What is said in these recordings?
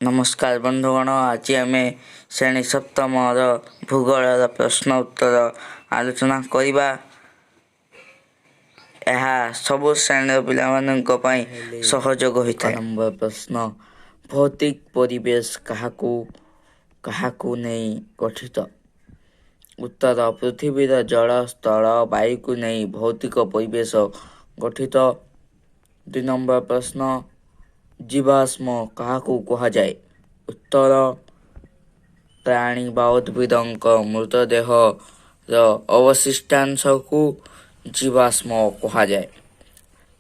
नमस्कार बंधुगण, आज आम श्रेणी सप्तम भूगोल प्रश्न उत्तर आलोचना करवा। यह सबु श्रेणी पिला सहयोग होता है। नंबर प्रश्न, भौतिक परिवेश काहाकू नहीं गठित? उत्तर, पृथ्वीर जल स्थल वायु को नहीं भौतिक परिवेश गठित। 2 नंबर प्रश्न, जीवाश्म काहाकू कहा जाए? उत्तर, प्राणी बा उद्भिदक मृतदेह अवशिष्टांश को जीवाश्म कहा जाए।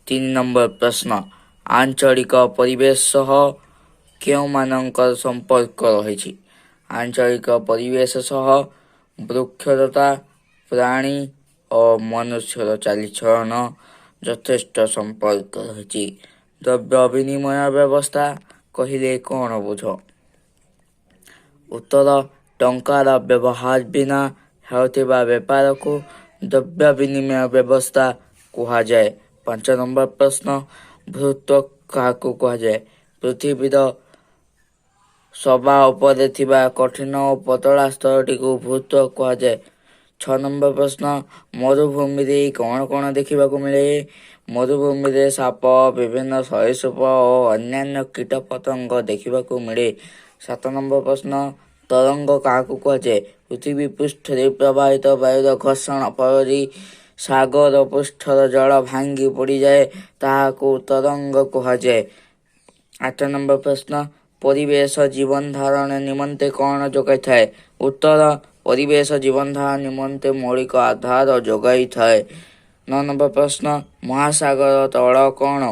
3 नंबर प्रश्न, आंचलिक परिवेश सह केउमानकर संपर्क रही? आंचलिक परिवेश सह वृक्षलता, प्राणी और मनुष्यर चालीचलन यथेष्ट संपर्क रही। द्रव्य विनिमय व्यवस्था कहले कौन बुझ? उत्तर, टंकार व्यवहार बिना होता व्यापार को द्रव्य विनिमय व्यवस्था कहा जाए। 5 नंबर प्रश्न, भूत्वक काहाकू कहा जाए? पृथ्वीर सभा उपरे थिबा कठिन और पतला स्तरटी को भूत्वक कहा जाए। 6 नंबर प्रश्न, मरुभूमि रे कौन कौन देखा मिले? मरुभूमि रे साप, विभिन्न सरीसृप और अन्य कीट पतंग देखा मिले। 7 नंबर प्रश्न, तरंग काहाकू कहा जाए? पृथ्वी पृष्ठ रे प्रवाहित वायुर घर्षण फल सागर पृष्ठर जल भांगी पड़ी जाए ताहाकू तरंग कहा जाए। 8 नंबर प्रश्न, परिवेश जीवन धारण निमंते कौन जोगाई थाए? उत्तर, परिवेश जीवन धारण निमंते मौलिक आधार जोगाई थाए। 9 नंबर प्रश्न, महासागर तल कौन?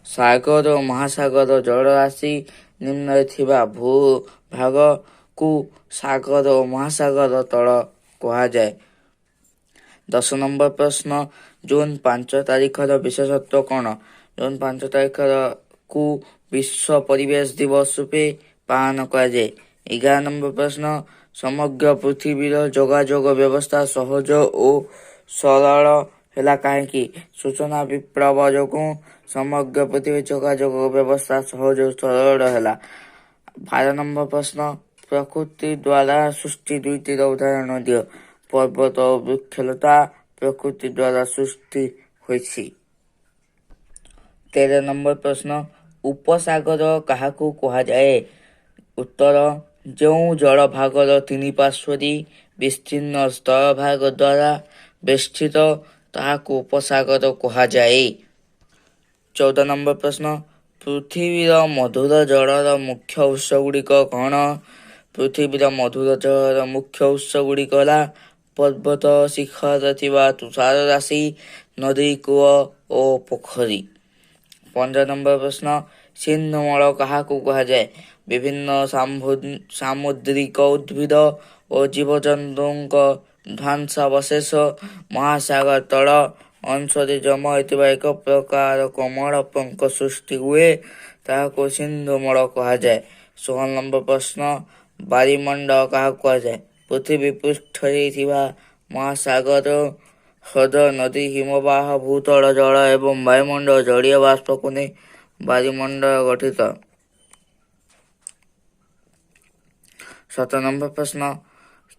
सागर और महासागर जलराशि निम्न थिबा भूभाग को सागर और महासागर तल कहा जाए। 10 नंबर प्रश्न, जून 5 तारिखर विशेषत्व कौन? जून 5 तारिख को विश्व परिवेश दिवस रूपे पालन करा जाए। 11 नंबर प्रश्न, समग्र पृथ्वीर जोगाजोग व्यवस्था सहज और सरल है कहीं? सूचना विप्लव जो समग्र पृथ्वी जोगाजोग व्यवस्था सहज और सरल है। 12 नंबर प्रश्न, प्रकृति द्वारा सृष्टि दुईटीर उदाहरण दियो। पर्वत और वृक्षलता प्रकृति द्वारा सृष्टि होइछि। 13 नंबर प्रश्न, उपसागर काहाकू कहा जाए? उत्तर, जो जल भागर 3 पार्श्वरी विस्तीर्ण स्थल भाग द्वारा बेष्टित ताहाकू उपसागर कहा जाए। 14 नंबर प्रश्न, पृथ्वीर मधुर जलर मुख्य उत्स गुड़िक कौन? पृथ्वीर मधुर जलर मुख्य उत्स गुड़िक पर्वत शिखर थिबा तुषार राशि, नदी, कूଅ और पोखरी। 15 नंबर प्रश्न, सिन्धुमल काहाकू कहा जाए? विभिन्न सामुद्रिक उद्भिद और जीवजंतुक ध्वंसावशेष महासागर तल अंशरे जमा होता एक प्रकार कमल पंख सृष्टि हुए ताहाको सिन्धुमल कहा जाए। 16 नंबर प्रश्न, वायुमंडल काहाकू कहा जाए? पृथ्वी पृष्ठ रे थिबा महासागर, हृद, नदी, हिमबाह, भूतल जल एवं वायुमंडल जलीय बाष्प को नहीं वायुमंडल गठित। 17 नंबर प्रश्न,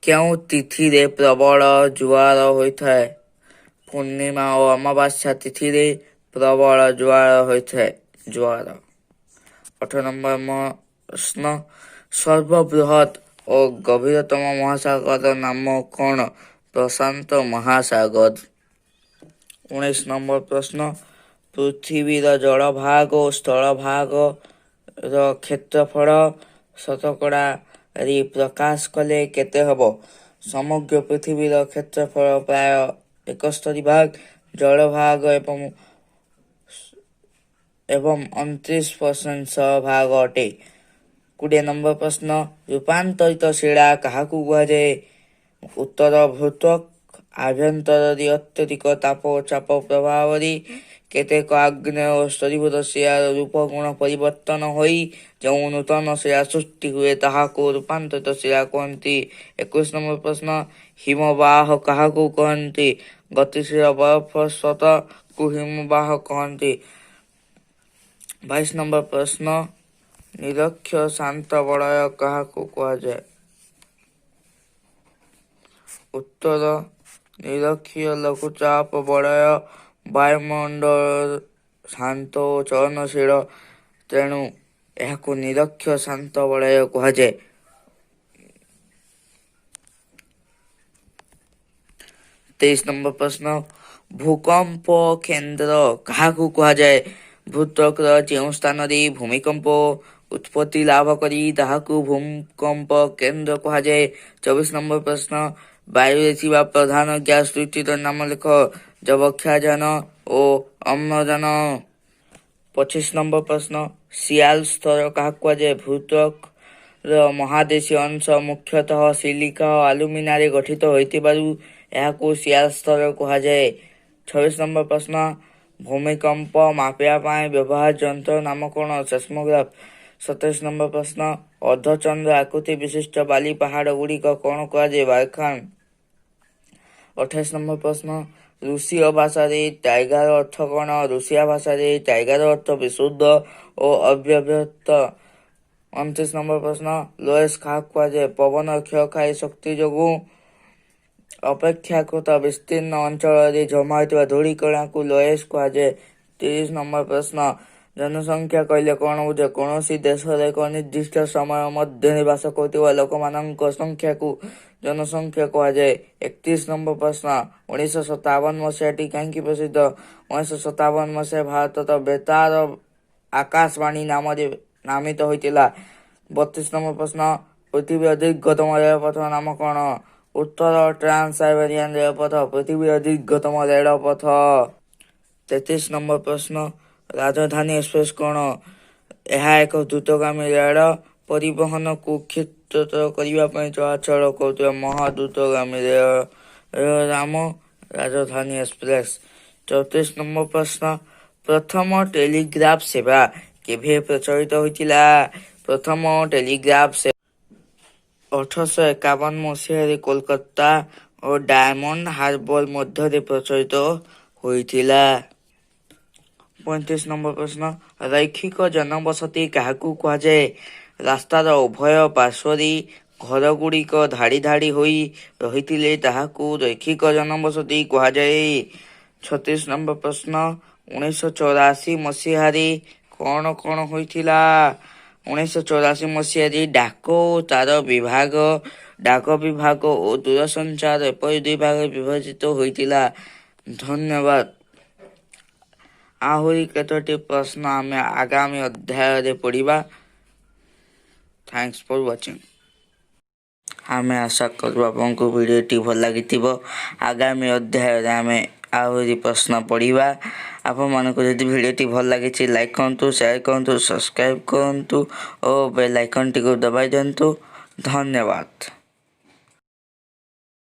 क्यों तिथि रे प्रबल जुआर होता है? पूर्णिमा और अमावास्या तिथि रे प्रबल जुआर होता है। जुआर। 18 नंबर प्रश्न, सर्वबृहत और गभीरतम महासागर नाम कौन? प्रशांत महासागर। 19 नंबर प्रश्न, पृथ्वीर जल भाग और स्थल भाग क्षेत्रफल शतकड़ा रे प्रकाश कले केते हबो? समग्र पृथ्वीर क्षेत्रफल प्राय 71 भाग, जल भाग एवं 29% भाग अटे। 20 नंबर प्रश्न, रूपांतरित शिला काहाकू कहा जाए? उत्तर, भूत्वक आभ्यंतर अत्यधिक ताप और चाप प्रभाव केतेक आग्नेय और स्तरीभूत शिलार रूप गुण परिवर्तन होई जो नूतन शिला सृष्टि हुए ताहाको रूपांतरित शिला कहती। 21 नंबर प्रश्न, हिमबाह काहाकू कहती? गतिशील बर्फ स्वतः को हिमबाह कहती। 22 नंबर प्रश्न, ନିରକ୍ଷ ଶାନ୍ତ ବଳୟ କାହାକୁ କୁହାଯାଏ? ଉତ୍ତର ନିରକ୍ଷୀୟ ଲଘୁଚାପ ବଳୟ ବାୟୁମଣ୍ଡଳ ଶାନ୍ତ ଓ ଚଳନଶୀଳ, ତେଣୁ ଏହାକୁ ନିରକ୍ଷ ଶାନ୍ତ ବଳୟ କୁହାଯାଏ। 23 নম্বର ପ୍ରଶ୍ନ, ଭୂକମ୍ପ କେନ୍ଦ୍ର କାହାକୁ କୁହାଯାଏ? ଭୂତ୍ୱକର ଯେଉଁ ସ୍ଥାନରେ ଭୂମିକମ୍ପ ଉତ୍ପତ୍ତି ଲାଭ କରି ତାହାକୁ ଭୂକମ୍ପ କେନ୍ଦ୍ର କୁହାଯାଏ। 24 নম্বର ପ୍ରଶ୍ନ, ବାୟୁରେ ଥିବା ପ୍ରଧାନ ଗ୍ୟାସ୍ ଦୁଇଟିର ନାମ ଲେଖ। ଯବକ୍ଷାରଜାନ ଓ ଅମ୍ଳଜାନ। 25 নম্বର ପ୍ରଶ୍ନ, ସିଆଲ୍ ସ୍ତର କାହାକୁ କୁହାଯାଏ? ଭୂତ୍ୱକର ମହାଦେଶୀୟ ଅଂଶ ମୁଖ୍ୟତଃ ସିଲିକା ଓ ଆଲୁମିନାରେ ଗଠିତ ହୋଇଥିବାରୁ ଏହାକୁ ସିଆଲ୍ ସ୍ତର କୁହାଯାଏ। 26 নম্বର ପ୍ରଶ୍ନ, ଭୂମିକମ୍ପ ମାପିବା ପାଇଁ ବ୍ୟବହାର ଯନ୍ତ୍ର ନାମ କ'ଣ? ସେସ୍ମୋଗ୍ରାଫ। 27 নম্বର ପ୍ରଶ୍ନ, ଅର୍ଦ୍ଧଚନ୍ଦ୍ର ଆକୃତି ବିଶିଷ୍ଟ ବାଲି ପାହାଡ଼ ଗୁଡ଼ିକ କ'ଣ କୁହାଯାଏ? ବାଲଖାନ। 28 নম্বର ପ୍ରଶ୍ନ, ରୁଷୀୟ ଭାଷାରେ ଟାଇଗାର ଅର୍ଥ କ'ଣ? ରୁଷିଆ ଭାଷାରେ ଟାଇଗାର ଅର୍ଥ ବିଶୁଦ୍ଧ ଓ ଅବ୍ୟବହୃତ। 29 নম্বର ପ୍ରଶ୍ନ, ଲୋଏସ୍ କାହାକୁ କୁହାଯାଏ? ପବନ କ୍ଷୟକାରୀ ଶକ୍ତି ଯୋଗୁଁ ଅପେକ୍ଷାକୃତ ବିସ୍ତୀର୍ଣ୍ଣ ଅଞ୍ଚଳରେ ଜମା ହୋଇଥିବା ଧୂଳି କଣାକୁ ଲୋଏସ୍ କୁହାଯାଏ। 30 নম্বର ପ୍ରଶ୍ନ, ଜନସଂଖ୍ୟା କହିଲେ କ'ଣ ବୁଝ? କୌଣସି ଦେଶରେ ଏକ ନିର୍ଦ୍ଦିଷ୍ଟ ସମୟ ମଧ୍ୟରେ ବାସ କରୁଥିବା ଲୋକମାନଙ୍କ ସଂଖ୍ୟାକୁ ଜନସଂଖ୍ୟା କୁହାଯାଏ। 31 নম্বର ପ୍ରଶ୍ନ, 1957 ମସିହାଟି କାହିଁକି ପ୍ରସିଦ୍ଧ? 1957 ମସିହା ଭାରତର ବେତାର ଆକାଶବାଣୀ ନାମରେ ନାମିତ ହୋଇଥିଲା। 32 নম্বର ପ୍ରଶ୍ନ, ପୃଥିବୀର ଦୀର୍ଘତମ ରେଳପଥର ନାମ କ'ଣ? ଉତ୍ତର ଟ୍ରାନ୍ସ ସାଇବେରିଆନ ରେଳପଥ ପୃଥିବୀର ଦୀର୍ଘତମ ରେଳପଥ। 33 নম্বର ପ୍ରଶ୍ନ, ରାଜଧାନୀ ଏକ୍ସପ୍ରେସ୍ କ'ଣ? ଏହା ଏକ ଦ୍ରୁତଗାମୀ ରେଳ ପରିବହନକୁ କ୍ଷେତ୍ରତର କରିବା ପାଇଁ ଚଳାଚଳ କରୁଥିବା ମହାଦ୍ରୁତଗାମୀ ରେଳ ନାମ ରାଜଧାନୀ ଏକ୍ସପ୍ରେସ୍। 34 নম্বର ପ୍ରଶ୍ନ, ପ୍ରଥମ ଟେଲିଗ୍ରାଫ ସେବା କେବେ ପ୍ରଚଳିତ ହୋଇଥିଲା? ପ୍ରଥମ ଟେଲିଗ୍ରାଫ ସେବା 1851 ମସିହାରେ କୋଲକାତା ଓ ଡାୟମଣ୍ଡ ହାର୍ବର ମଧ୍ୟରେ ପ୍ରଚଳିତ ହୋଇଥିଲା। 35 নম্বର ପ୍ରଶ୍ନ, ରୈଖିକ ଜନବସତି କାହାକୁ କୁହାଯାଏ? ରାସ୍ତାର ଉଭୟ ପାର୍ଶ୍ୱରେ ଘରଗୁଡ଼ିକ ଧାଡ଼ି ଧାଡ଼ି ହୋଇ ରହିଥିଲେ ତାହାକୁ ରୈଖିକ ଜନବସତି କୁହାଯାଏ। 36 নম্বର ପ୍ରଶ୍ନ, 1984 ମସିହାରେ କ'ଣ କ'ଣ ହୋଇଥିଲା? 1984 ମସିହାରେ ଡାକ ଓ ତାର ବିଭାଗ, ଡାକ ବିଭାଗ ଓ ଦୂରସଞ୍ଚାର ଏପରି ଦୁଇ ଭାଗରେ ବିଭାଜିତ ହୋଇଥିଲା। ଧନ୍ୟବାଦ। ଆହୁରି କେତୋଟି ପ୍ରଶ୍ନ ଆମେ ଆଗାମୀ ଅଧ୍ୟାୟରେ ପଢ଼ିବା। ଥ୍ୟାଙ୍କ୍ସ ଫର ୱାଚିଂ। ଆମେ ଆଶା କରୁ ଆପଣଙ୍କୁ ଭିଡ଼ିଓଟି ଭଲ ଲାଗିଥିବ। ଆଗାମୀ ଅଧ୍ୟାୟରେ ଆମେ ଆହୁରି ପ୍ରଶ୍ନ ପଢ଼ିବା। ଆପଣମାନଙ୍କୁ ଯଦି ଭିଡ଼ିଓଟି ଭଲ ଲାଗିଛି ଲାଇକ୍ କରନ୍ତୁ, ସେୟାର କରନ୍ତୁ, ସବସ୍କ୍ରାଇବ୍ କରନ୍ତୁ ଓ ବେଲ୍ ଆଇକନ୍ଟିକୁ ଦବାଇ ଦିଅନ୍ତୁ। ଧନ୍ୟବାଦ।